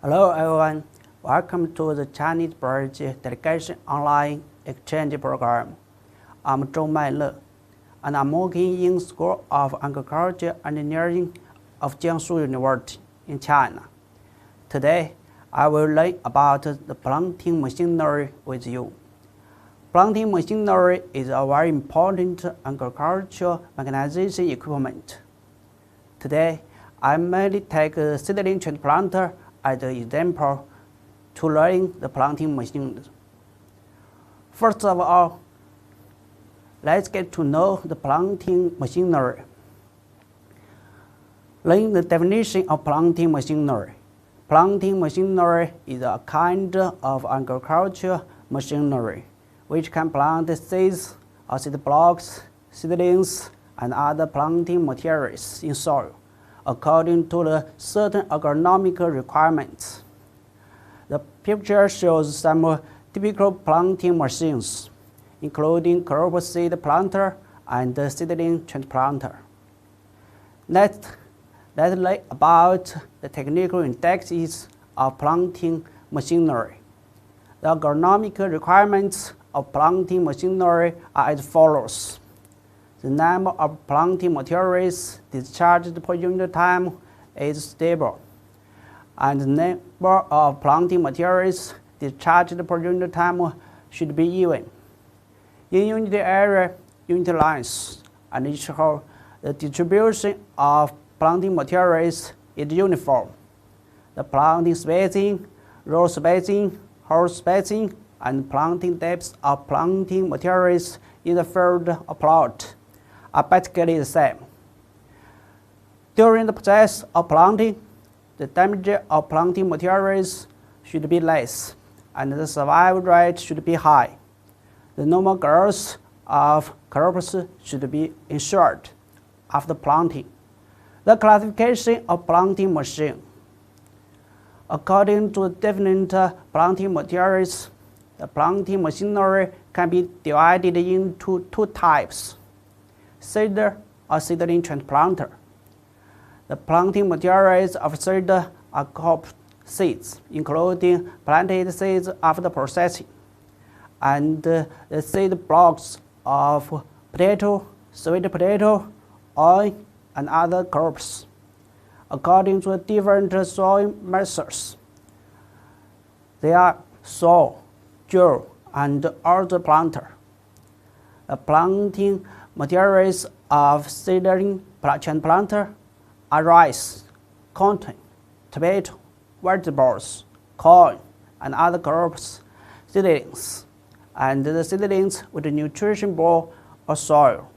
Hello everyone, welcome to the Chinese Bridge Delegation Online Exchange Program. I'm Zhou Maile, and I'm working in School of Agriculture Engineering of Jiangsu University in China. Today, I will learn about the planting machinery with you. Planting machinery is a very important agricultural mechanization equipment. Today, I mainly take a seedling transplanter as an example to learn the planting machines. First of all, let's get to know the planting machinery. Learn the definition of planting machinery. Planting machinery is a kind of agricultural machinery which can plant seeds or seed blocks, seedlings, and other planting materials in soil according to the certain agronomical requirements. The picture shows some typical planting machines, including crop seed planter and seedling transplanter. Let's learn about the technical indexes of planting machinery. The agronomical requirements of planting machinery are as follows. The number of planting materials discharged per unit time is stable, and the number of planting materials discharged per unit time should be even. In unit area, unit lines, and each hole, the distribution of planting materials is uniform. The planting spacing, row spacing, hole spacing, and planting depths of planting materials in the field or plot are basically the same. During the process of planting, the damage of planting materials should be less, and the survival rate should be high. The normal growth of crops should be ensured after planting. The classification of planting machine. According to different planting materials, the planting machinery can be divided into two types: seeder or seedling transplanter. The planting materials of seeder are crop seeds, including planted seeds after processing, and the seed blocks of potato, sweet potato, oil, and other crops, according to different sowing methods. They are sow, drill, and other planter. The planting materials of seedling transplanter are rice, cotton, tomato, vegetables, corn, and other crops seedlings, and the seedlings with a nutrition ball or soil.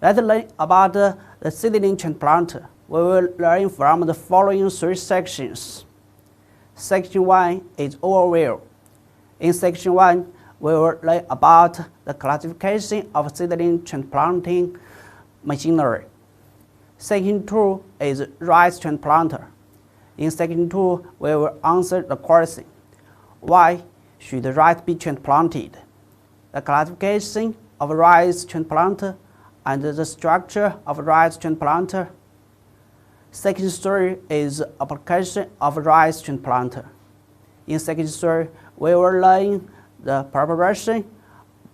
Let's learn about the seedling transplanter. We will learn from the following three sections. Section 1 is overview. In Section 1, we will learn about the classification of seedling transplanting machinery. Section 2 is rice transplanter. In Section 2, we will answer the question: why should rice be transplanted? The classification of rice transplanter and the structure of rice transplanter. Section 3 is application of rice transplanter. In Section 3, we will learn the preparation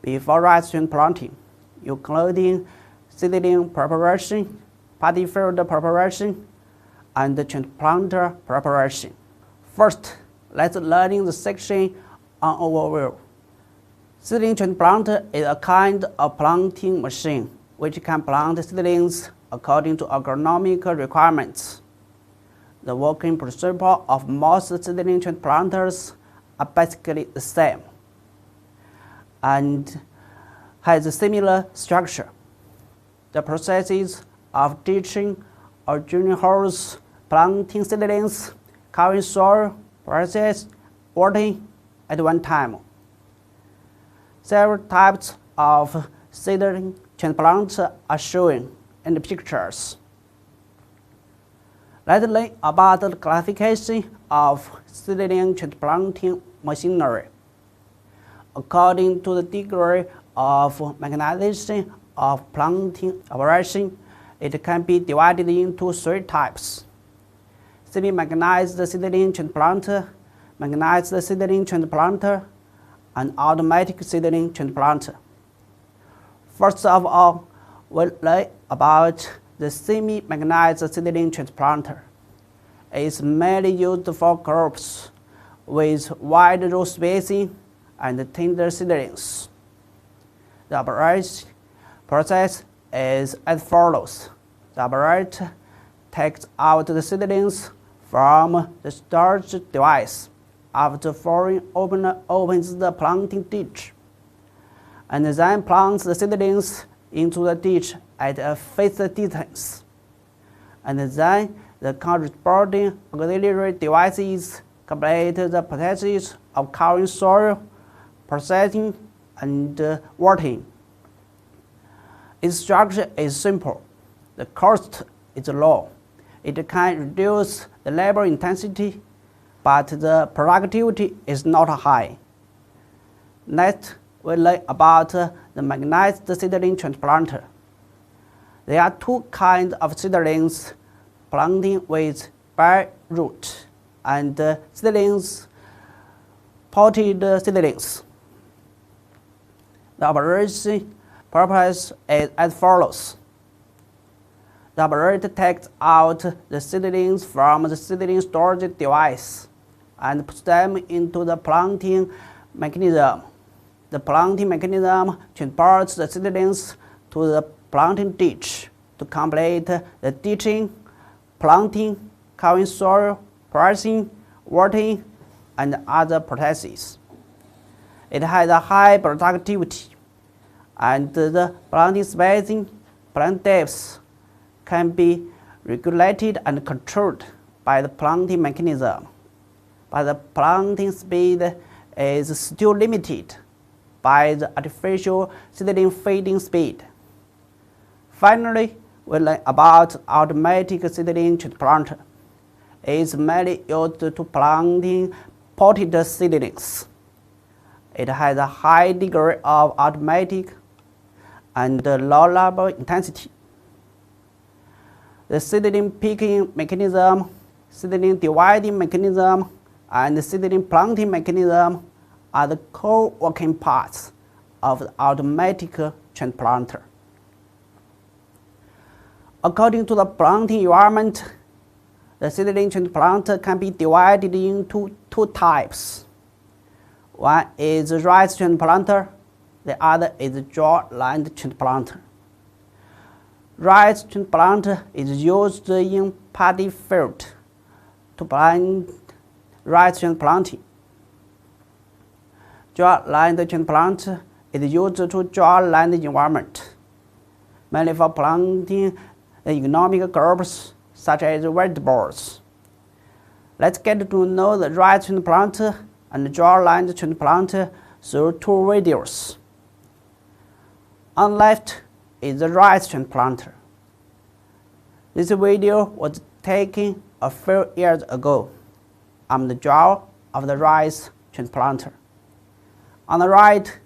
before rice transplanting, including seedling preparation, paddy field preparation, and the transplanter preparation. First, let's learn the section on overview. Seedling transplanter is a kind of planting machine which can plant seedlings according to agronomical requirements. The working principle of most seedling transplanters are basically the same and has a similar structure. The processes of ditching or drilling holes, planting seedlings, covering soil, process, watering at one time. Several types of seedling transplanters are shown in the pictures. Let's learn about the classification of seedling transplanting machinery. According to the degree of mechanization of planting operation, it can be divided into three types: semi-mechanized seedling transplanter, mechanized seedling transplanter, and automatic seedling transplanter. First of all, we'll learn about the semi-mechanized seedling transplanter. It is mainly used for crops with wide row spacing and tender seedlings. The operation process is as follows. The operator takes out the seedlings from the storage device after furrowing opens the planting ditch, and then plants the seedlings into the ditch at a fixed distance. And then the corresponding auxiliary devices complete the processes of covering soil, processing, and watering. Its structure is simple. The cost is low. It can reduce the labor intensity, but the productivity is not high. Next, we learn about the mechanized seedling transplanter. There are two kinds of seedlings: planting with bare root and seedlings, potted seedlings. The operation purpose is as follows. The operator takes out the seedlings from the seedling storage device and puts them into the planting mechanism. The planting mechanism transports the seedlings to the planting ditch to complete the ditching, planting, covering soil, pressing, watering, and other processes. It has a high productivity, and the planting spacing, plant depths can be regulated and controlled by the planting mechanism, but the planting speed is still limited by the artificial seedling feeding speed. Finally, we learn about automatic seedling transplanter. It is mainly used to planting potted seedlings. It has a high degree of automatic and low labor intensity. The seedling picking mechanism, seedling dividing mechanism, and seedling planting mechanism are the core working parts of the automatic transplanter. According to the planting environment, the seedling transplanter can be divided into two types. One is rice transplanter, the other is dry-land transplanter. Rice transplanter is used in paddy field to plant rice transplanting. Dry-land transplanter is used to dry-land environment, mainly for planting economic crops such as vegetables. Let's get to know the rice transplanter and dry-land transplanter through two videos. On the left is the rice transplanter. This video was taken a few years ago. I'm the drawer of the rice transplanter. On the right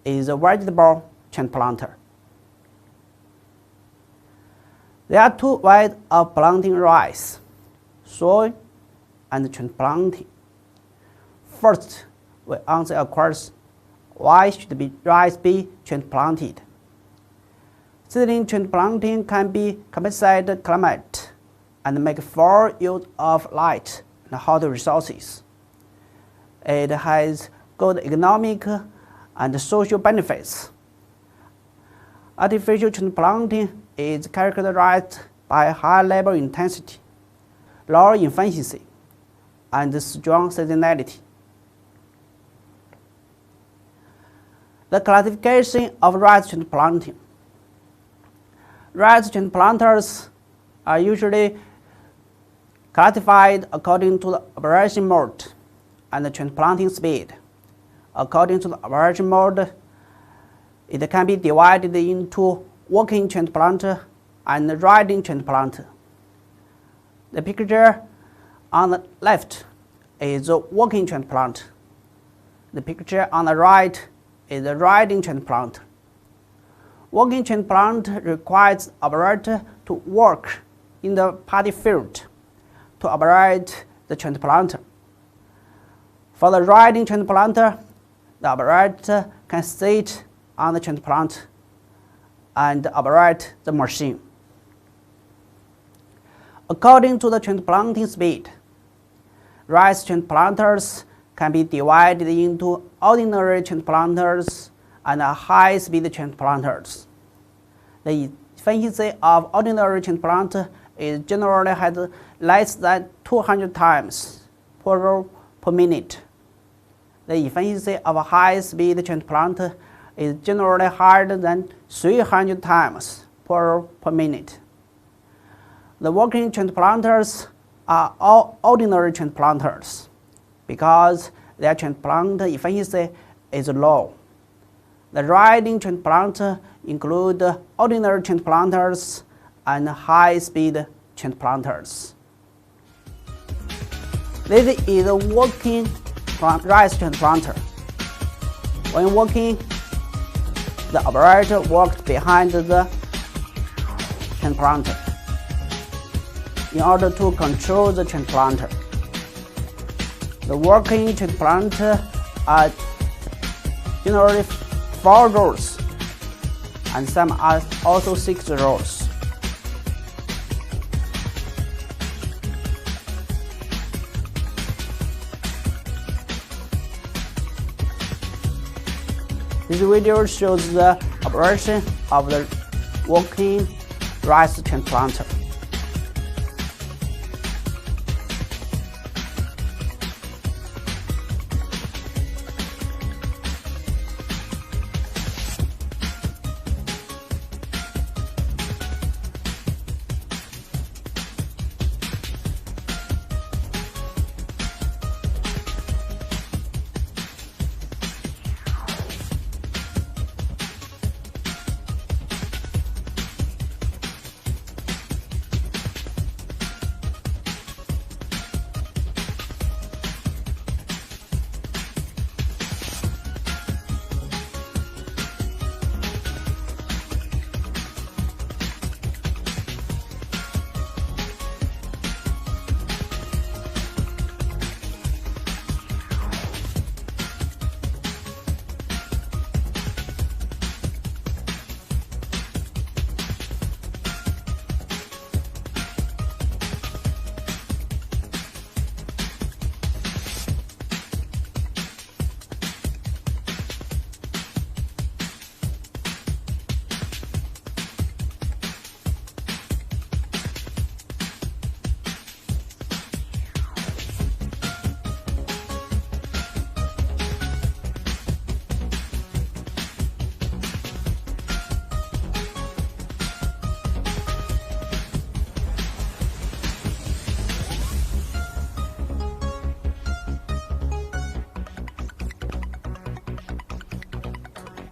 is the vegetable transplanter. There are two ways of planting rice: sowing and transplanting. First, we answer a question: why should rice be transplanted? Seedling transplanting can be compensate climate and make full use of light and hot resources. It has good economic and social benefits. Artificial transplanting is characterized by high labor intensity, low efficiency, and strong seasonality. The classification of rice transplanting. Rice transplanters are usually classified according to the operation mode and the transplanting speed. According to the operation mode, it can be divided into walking transplanter and riding transplanter. The picture on the left is a walking transplanter. The picture on the right is a riding transplanter. Walking transplant requires operator to work in the paddy field, to operate the transplanter. For the riding transplanter, the operator can sit on the transplanter and operate the machine. According to the transplanting speed, rice transplanters can be divided into ordinary transplanters and high-speed transplanters. The efficiency of ordinary transplanter is generally has less than 200 times per row per minute. The efficiency of a high-speed transplanter is generally higher than 300 times per row per minute. The working transplanters are all ordinary transplanters because their transplant efficiency is low. The riding transplanter include ordinary transplanters and high-speed transplanters. This is a working rice transplanter. When working, the operator works behind the transplanter in order to control the transplanter. The working transplanter are generally 4 rows, and some are also 6 rows. This video shows the operation of the working rice transplanter.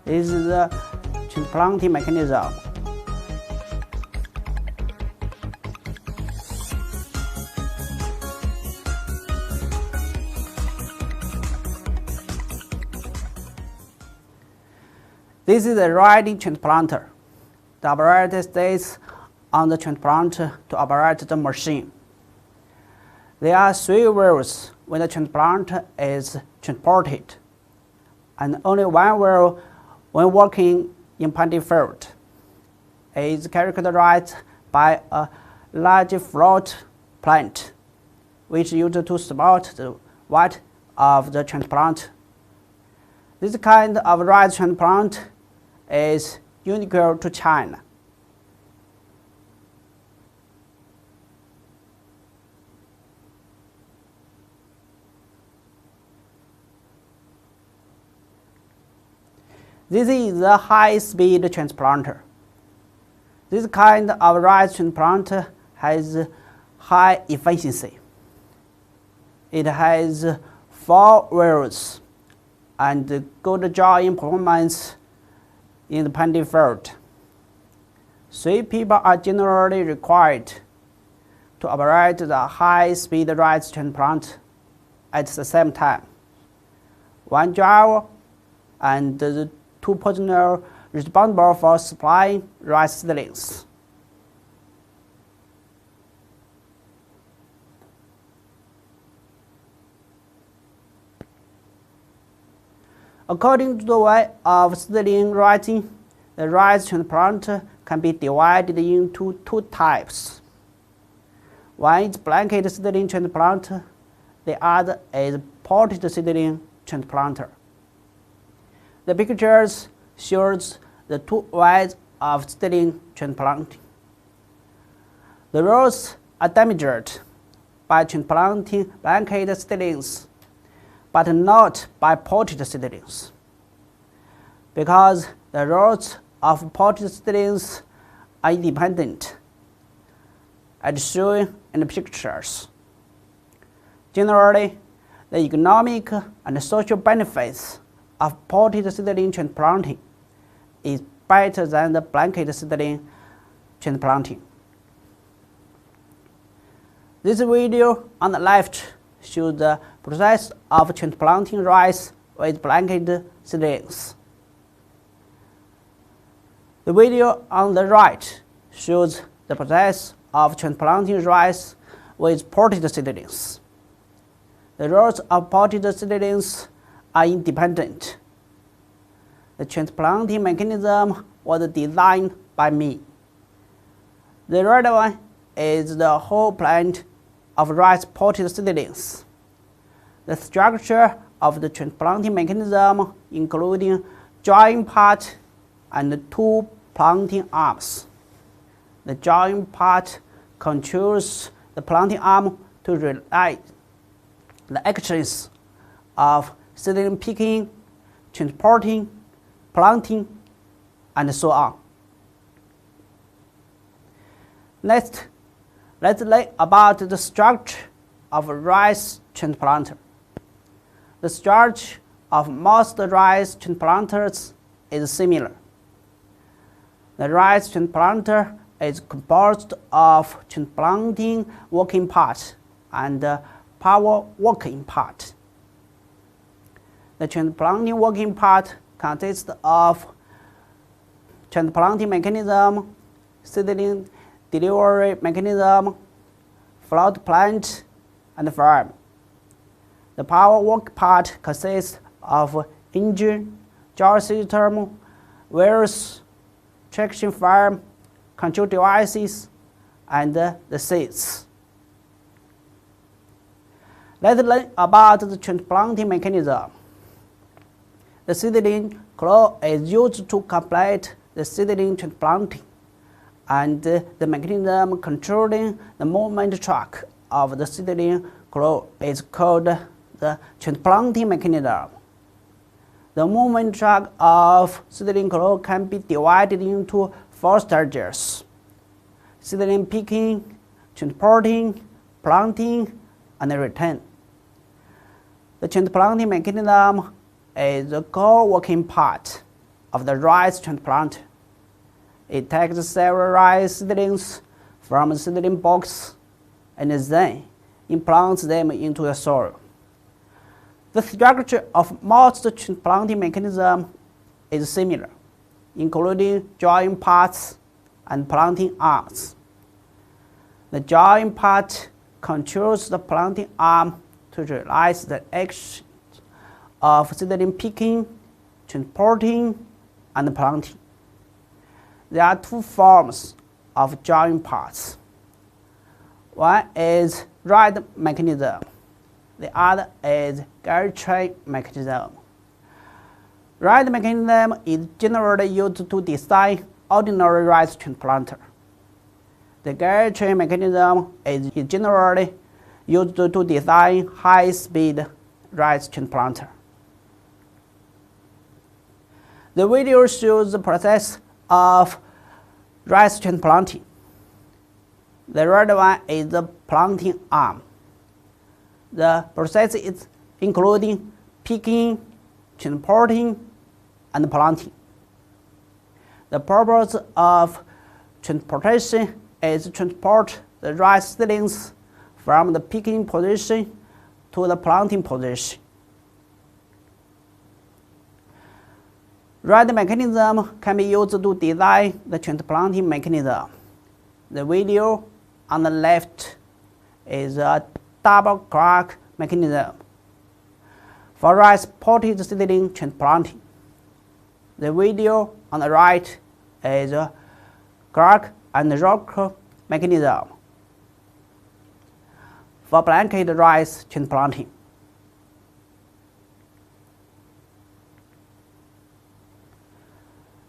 This is the transplanting mechanism. This is a riding transplanter. The operator stays on the transplanter to operate the machine. There are 3 wheels when the transplanter is transported, and only 1 wheel when working in planting field. It is characterized by a large float plant, which used to support the weight of the transplant. This kind of rice transplant is unique to China. This is a high-speed transplanter. This kind of rice transplanter has high efficiency. It has 4 wheels and good drawing performance in the planting field. 3 people are generally required to operate the high-speed rice transplant at the same time. 1 driver and the 2 personnel responsible for supplying rice seedlings. According to the way of seedling rising, the rice transplanter can be divided into two types. One is blanket seedling transplanter, the other is potted seedling transplanter. The pictures shows the two ways of seedling transplanting. The rows are damaged by transplanting blanket seedlings, but not by potted seedlings, because the rows of potted seedlings are independent, as shown in the pictures. Generally, the economic and social benefits of potted seedling transplanting is better than the blanket seedling transplanting. This video on the left shows the process of transplanting rice with blanket seedlings. The video on the right shows the process of transplanting rice with potted seedlings. The rows of potted seedlings are independent. The transplanting mechanism was designed by me. The red one is the whole plant of rice potted seedlings. The structure of the transplanting mechanism including joint part and two planting arms. The joint part controls the planting arm to relay the actions of seedling picking, transporting, planting, and so on. Next, let's learn about the structure of a rice transplanter. The structure of most rice transplanters is similar. The rice transplanter is composed of transplanting working part and power working part. The transplanting working part consists of transplanting mechanism, seedling delivery mechanism, float plant, and farm. The power work part consists of engine, jar system, wheels, traction farm, control devices, and the seeds. Let's learn about the transplanting mechanism. The seedling claw is used to complete the seedling transplanting, and the mechanism controlling the movement track of the seedling claw is called the transplanting mechanism. The movement track of seedling claw can be divided into 4 stages: seedling picking, transporting, planting, and return. The transplanting mechanism is the core working part of the rice transplanter. It takes several rice seedlings from the seedling box and then implants them into the soil. The structure of most transplanting mechanisms is similar, including joint parts and planting arms. The joint part controls the planting arm to realize the action of seedling picking, transporting, and planting. There are 2 forms of joint parts. One is ride mechanism. The other is guide train mechanism. Ride mechanism is generally used to design ordinary rice transplanter. The guide train mechanism is generally used to design high-speed rice transplanter. The video shows the process of rice transplanting. The red one is the planting arm. The process is including picking, transporting, and planting. The purpose of transportation is to transport the rice seedlings from the picking position to the planting position. Ride mechanism can be used to design the transplanting mechanism. The video on the left is a double crack mechanism. For rice potted seedling transplanting, the video on the right is a crack and rock mechanism. For blanket rice transplanting,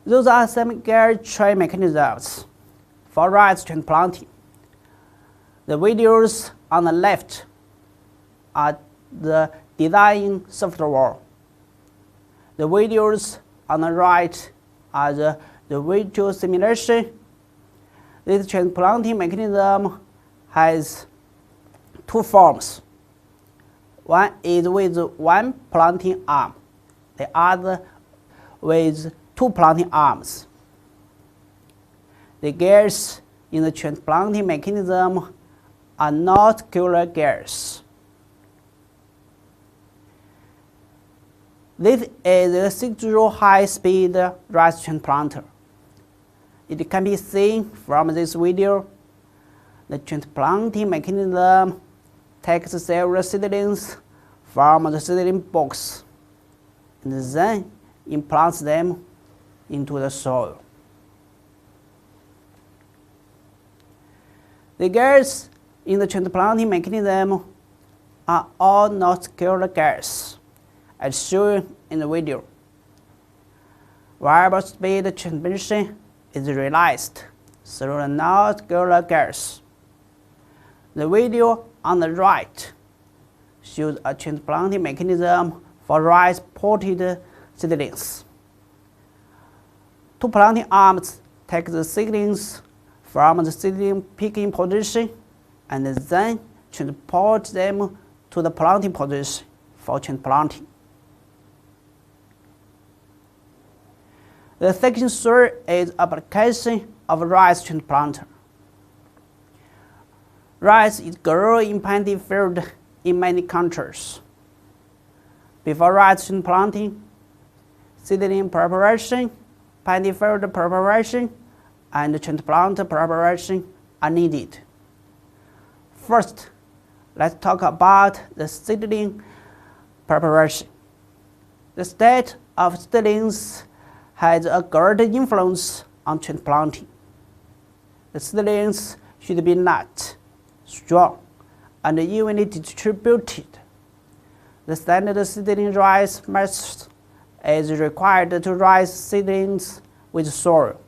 those are some gear tray mechanisms for rice transplanting. The videos on the left are the design software. The videos on the right are the virtual simulation. This transplanting mechanism has two forms. One is with one planting arm, the other with two planting arms. The gears in the transplanting mechanism are not circular gears. This is a 6-row high-speed rice transplanter. It can be seen from this video. The transplanting mechanism takes several seedlings from the seedling box and then implants them into the soil. The gears in the transplanting mechanism are all not circular gears, as shown in the video. Variable speed transmission is realized through the non-circular gears. The video on the right shows a transplanting mechanism for rice potted seedlings. Two planting arms take the seedlings from the seedling picking position and then transport them to the planting position for transplanting. The second third is application of rice transplanter. Rice is grown in paddy field in many countries. Before rice transplanting, seedling preparation, paddy field preparation, and transplant preparation are needed. First, let's talk about the seedling preparation. The state of seedlings has a great influence on transplanting. The seedlings should be light, strong, and evenly distributed. The standard seedling rice method is required to raise seedlings with soil.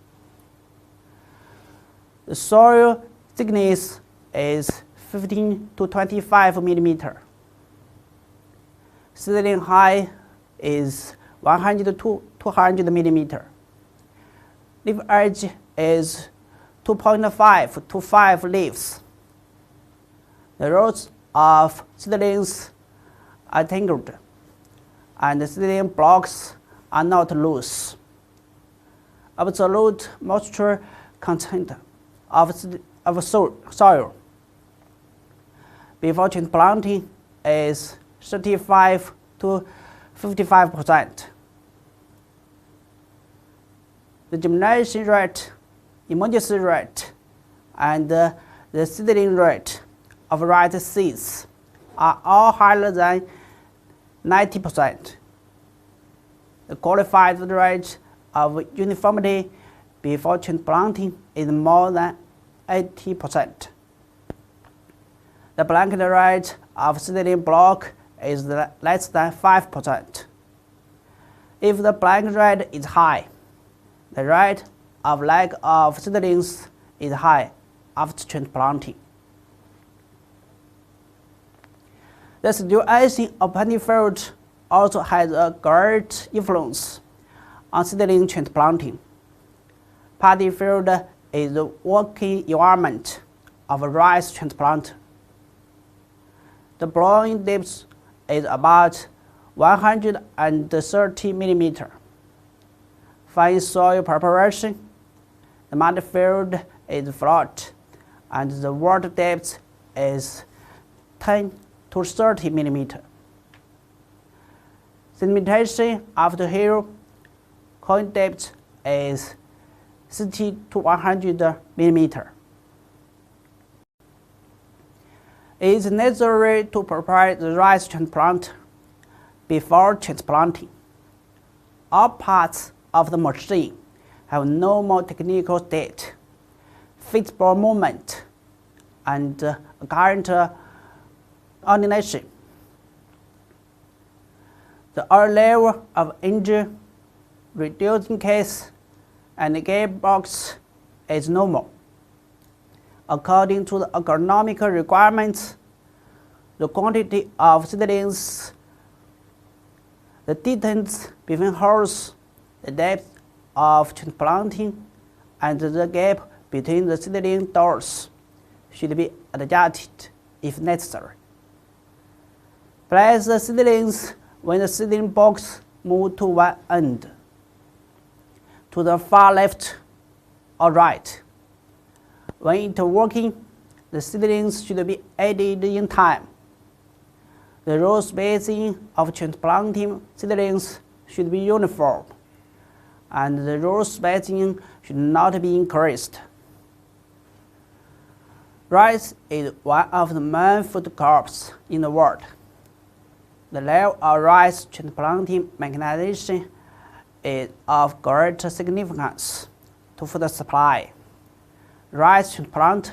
The soil thickness is 15 to 25 millimeters. Seedling height is 100 to 200 millimeters. Leaf edge is 2.5 to 5 leaves. The rows of seedlings are tangled, and the seedling blocks are not loose. Absolute moisture content of soil before transplanting is 35 to 55%. The germination rate, emergency rate, and the seedling rate of rice seeds are all higher than 90%. The qualified rate of uniformity before transplanting is more than 80%. The blanket rate of seedling block is less than 5%. If the blanket rate is high, the rate of lack of seedlings is high after transplanting. The situation of paddy field also has a great influence on seedling transplanting. Paddy field is the working environment of a rice transplanter. The blowing depth is about 130 millimeters. Fine soil preparation, the mud field is flat, and the water depth is 10 to 30 millimeters. Sedimentation after hill, coin depth is 60 to 100 millimeters. It is necessary to prepare the rice transplanter before transplanting. All parts of the machine have normal technical state, feasible movement, and current ordination. The oil level of engine, reducing case, and gearbox is normal. According to the agronomic requirements, the quantity of seedlings, the distance between holes, the depth of transplanting, and the gap between the seedling doors should be adjusted if necessary. Place the seedlings when the seedling box moves to one end, to the far left or right. When interworking, the seedlings should be added in time. The row spacing of transplanting seedlings should be uniform, and the row spacing should not be increased. Rice is one of the main food crops in the world. The level of rice transplanting mechanization is of great significance to food supply. Rice transplant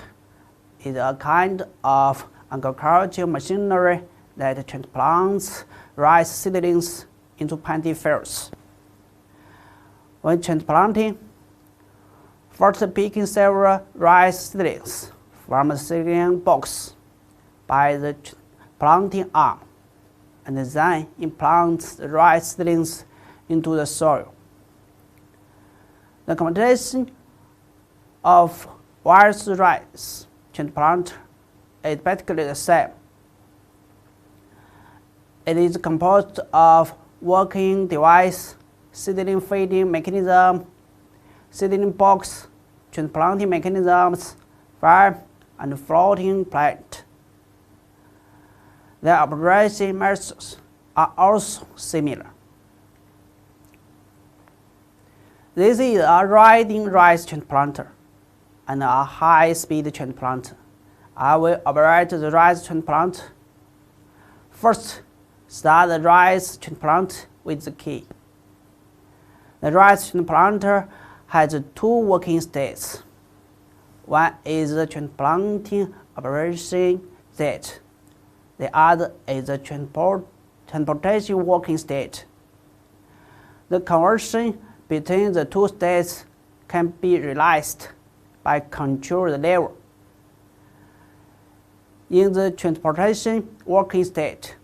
is a kind of agricultural machinery that transplants rice seedlings into planting fields. When transplanting, first picking several rice seedlings from the seedling box by the planting arm, and then implants the rice seedlings into the soil. The combination of various rice transplant is basically the same. It is composed of working device, seedling feeding mechanism, seedling box, transplanting mechanisms, farm, and floating plant. The operation methods are also similar. This is a riding rice transplanter and a high-speed transplanter. I will operate the rice transplant. First, start the rice transplant with the key. The rice transplanter has two working states. One is the transplanting operation state. The other is the transportation working state. The conversion between the two states can be realized by control the lever. In the transportation working state,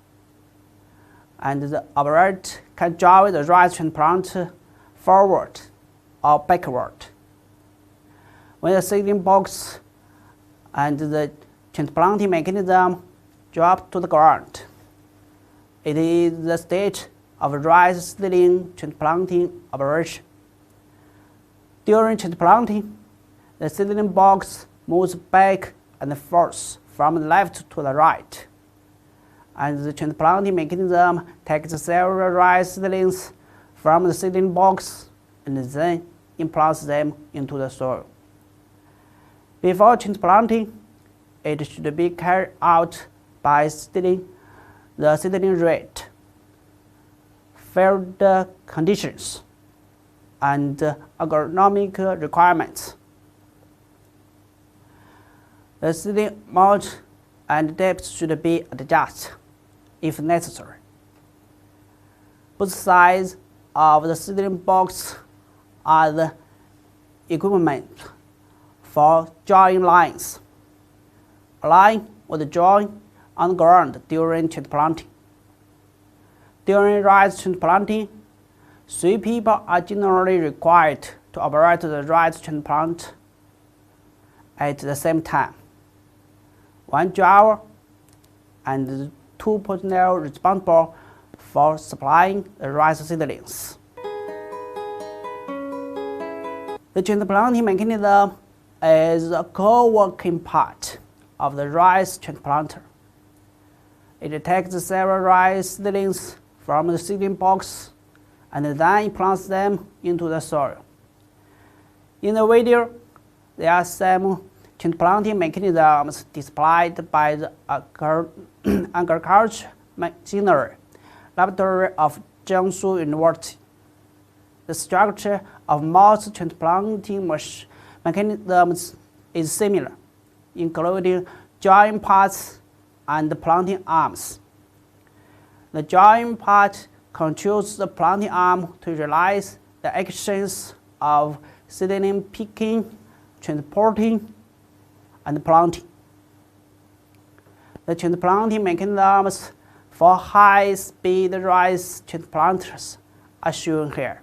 and the operator can drive the rice transplanter forward or backward. When the seedling box and the transplanting mechanism drop to the ground, it is the state of rice seedling transplanting operation. During transplanting, the seedling box moves back and forth from the left to the right, and the transplanting mechanism takes several rice seedlings from the seedling box and then implants them into the soil. Before transplanting, it should be carried out by studying the seedling rate, field conditions, and agronomic requirements. The seedling amount and depth should be adjusted if necessary. Both sides of the seedling box are the equipment for drawing lines. A line was drawn on the ground during transplanting. During rice transplanting, 3 people are generally required to operate the rice transplant at the same time. 1 driver and 2 personnel responsible for supplying the rice seedlings. The transplanting mechanism is a co-working part of the rice transplanter. It takes several rice seedlings from the seedling box and then implants them into the soil. In the video, there are some transplanting mechanisms displayed by the agricultural machinery laboratory of Jiangsu University. The structure of most transplanting mechanisms is similar, including joint parts and planting arms. The joint part controls the planting arm to realize the actions of seedling picking, transporting, and planting. The transplanting mechanisms for high-speed rice transplanters are shown here.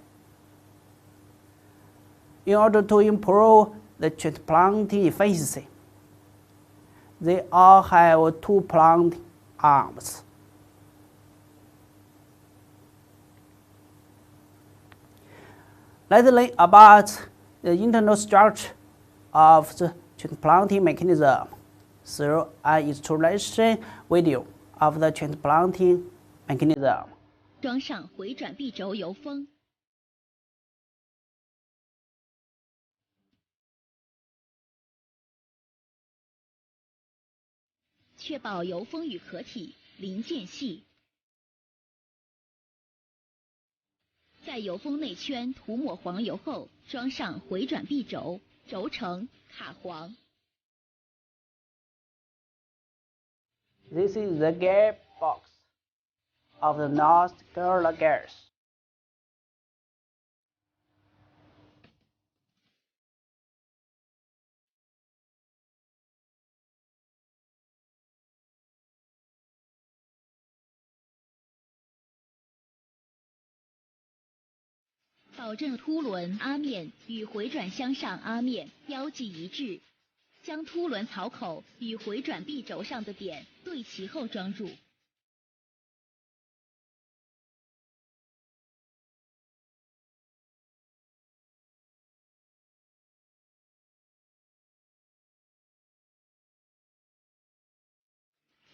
In order to improve the transplanting efficiency, they all have 2 planting arms. Let's learn about the internal structure of the transplanting mechanism through an installation video of the transplanting mechanism. 装上回转臂轴油封，确保油封与壳体零间隙。在油封内圈涂抹黄油后，装上回转臂轴，轴承卡簧。This is the gearbox of the non-scalar gears. .保证凸轮阿面与回转箱上阿面标记一致，将凸轮槽口与回转臂轴上的点对齐后装入。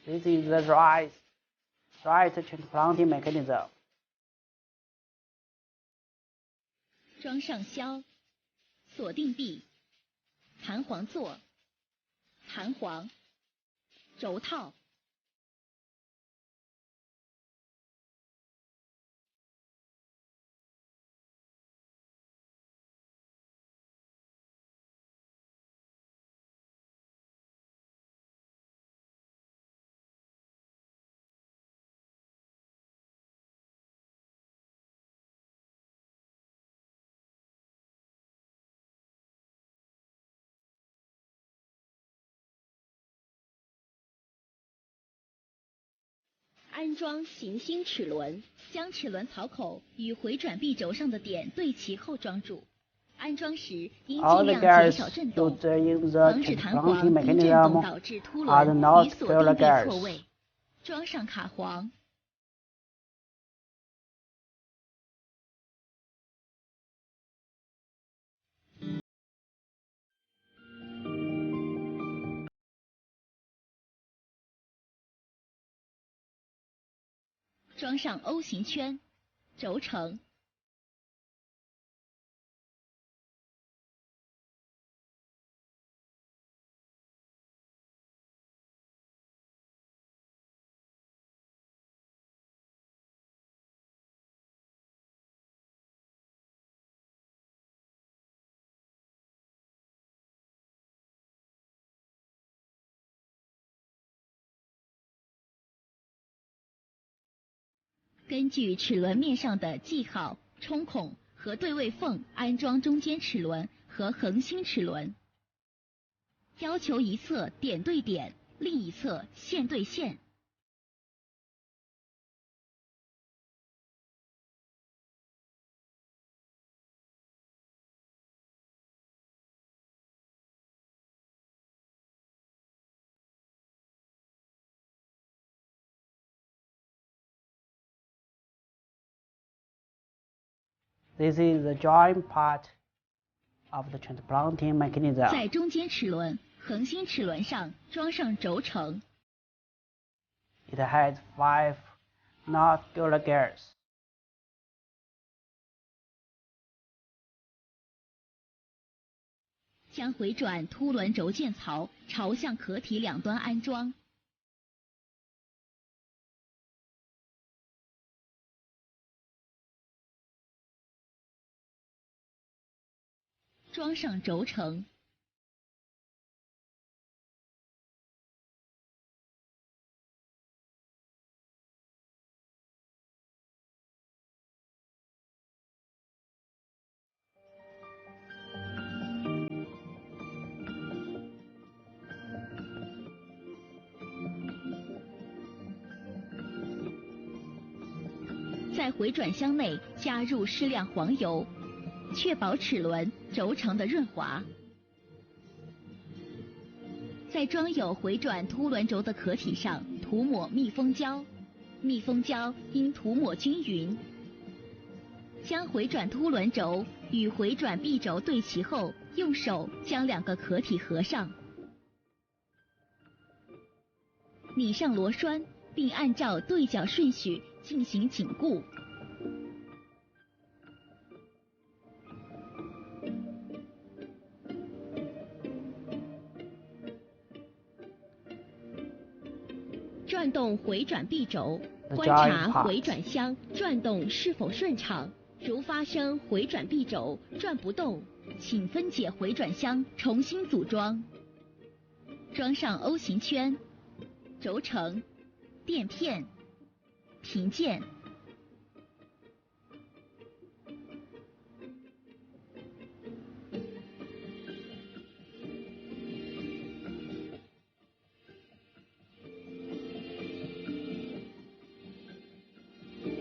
This is the right transplanting mechanism. 装上销，锁定臂，弹簧座，弹簧，轴套。安装行星齿轮，将齿轮槽口与回转臂轴上的点对齐后装入。安装时应尽量减小震动，防止弹簧因震动导致凸轮与锁定臂错位。装上卡簧。装上 O 型圈，轴承。根据齿轮面上的记号、冲孔和对位缝安装中间齿轮和恒星齿轮，要求一侧点对点，另一侧线对线。This is the joint part of the transplanting mechanism. 在中间齿轮、恒星齿轮上装上轴承。It has 5 non-scalar gears. 将回转凸轮轴件槽朝向壳体两端安装。装上轴承。在回转箱内加入适量黄油，确保齿轮、轴承的润滑。在装有回转凸轮轴的壳体上涂抹密封胶，密封胶应涂抹均匀。将回转凸轮轴与回转臂轴对齐后，用手将两个壳体合上，拧上螺栓，并按照对角顺序进行紧固。转动回转臂轴，观察回转箱转动是否顺畅。如发生回转臂轴转不动，请分解回转箱，重新组装。装上 O 型圈、轴承、垫片、平件。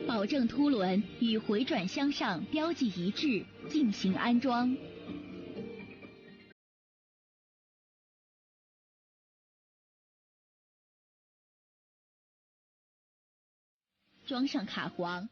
保证凸轮与回转箱上标记一致，进行安装。装上卡簧。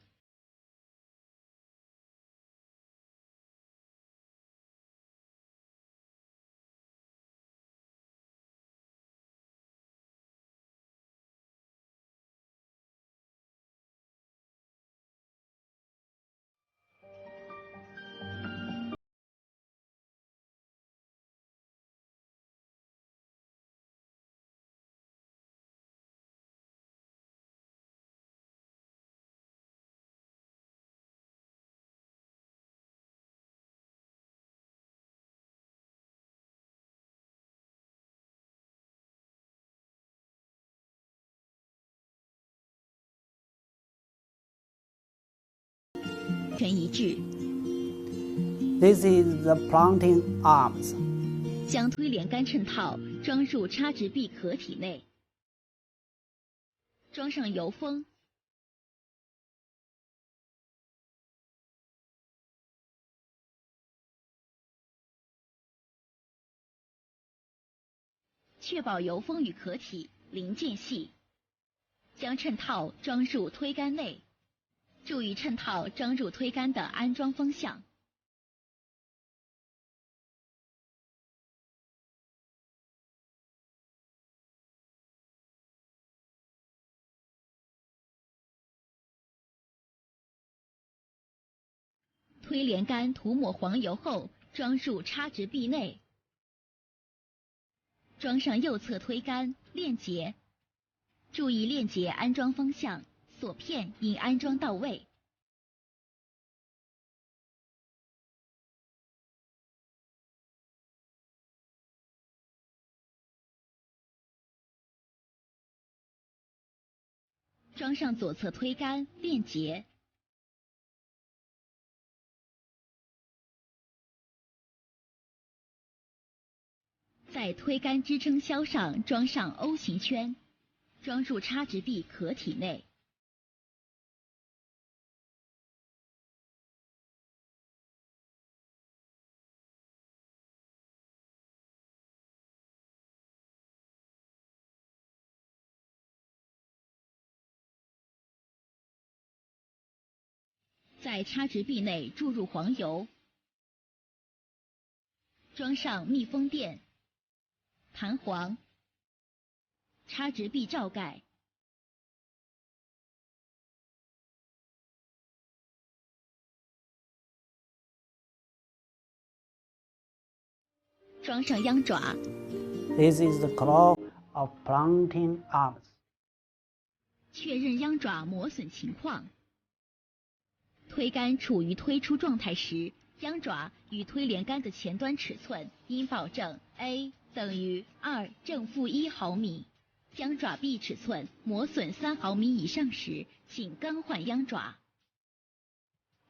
全一致。This is the planting arms. 将推连杆衬套装入插直臂壳体内，装上油封。确保油封与壳体零间隙，将衬套装入推杆内。注意衬套装入推杆的安装方向。推连杆涂抹黄油后，装入插直臂内。装上右侧推杆，链结。注意链结安装方向。锁片应安装到位。装上左侧推杆，链结。在推杆支撑销上装上 O 型圈，装入插直臂壳体内。在插直臂内注入黄油，装上密封垫、弹簧、插直臂罩盖，装上央爪。This is the claw of planting arms. 确认央爪磨损情况。推杆处于推出状态时，央爪与推连杆的前端尺寸应保证 a 等于2正负1毫米。将爪臂尺寸磨损3毫米以上时，请更换央爪。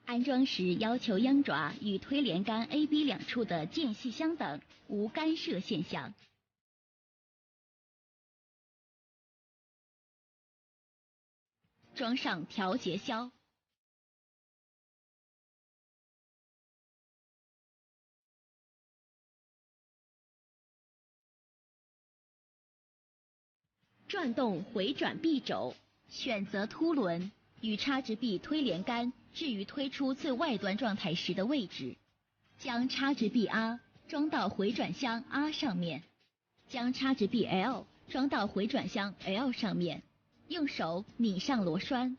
安装时要求央爪与推连杆 A、B 两处的间隙相等，无干涉现象。装上调节销。转动回转臂轴，选择凸轮，与插直臂推连杆置于推出最外端状态时的位置。将插直臂 R 装到回转箱 R 上面，将插直臂 L 装到回转箱 L 上面，用手拧上螺栓。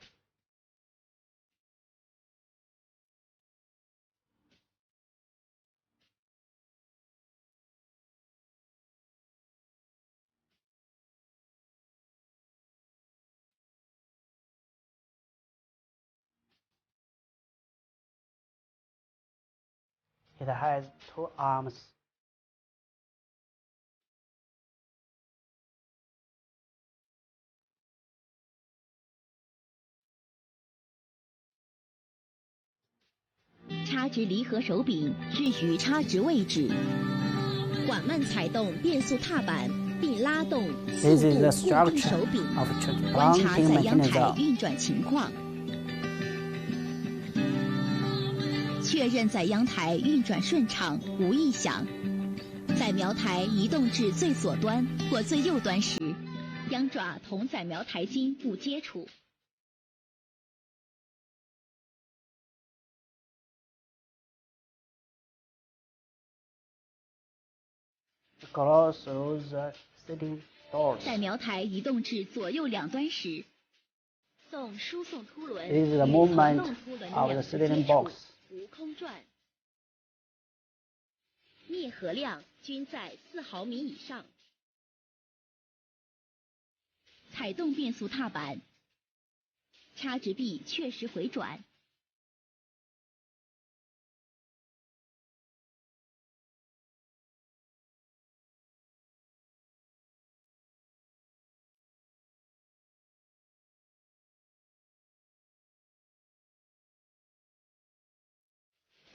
It has 2 arms.插直离合手柄置于插直位置，缓慢踩动变速踏板，并拉动速度固定手柄，观察载阳台运转情况。确认载阳台运转顺畅，无异响。载苗台移动至最左端或最右端时，央爪同载苗台筋不接触。Close the seating doors. 载苗台移动至左右两端时，送输送凸轮 This is the movement of the seating box. 无空转。啮合量均在4毫米以上。踩动变速踏板，插直臂确实回转。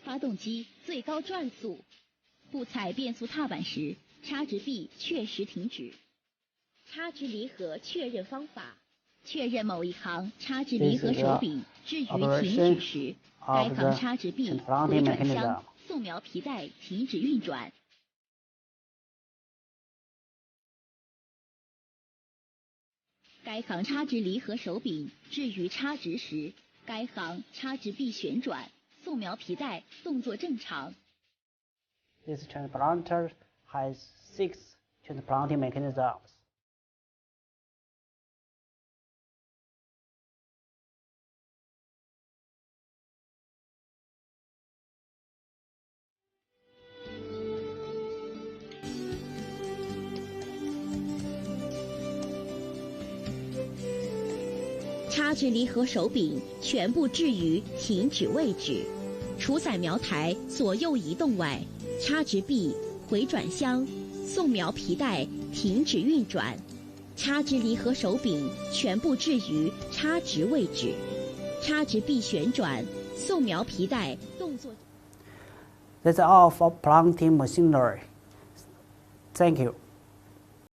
发动机最高转速。不踩变速踏板时，插直臂确实停止。插直离合确认方法：确认某一行插直离合手柄置于停止时，该行插直臂回转箱送苗皮带停止运转。该行插直离合手柄置于插直时，该行插直臂旋转。送苗皮带动作正常。This transplanter has 6 transplanting mechanisms. 插直离合手柄全部置于停止位置，除载苗台左右移动外，插直臂、回转箱、送苗皮带停止运转。插直离合手柄全部置于插直位置，插直臂旋转，送苗皮带动作。That's all for planting machinery. Thank you.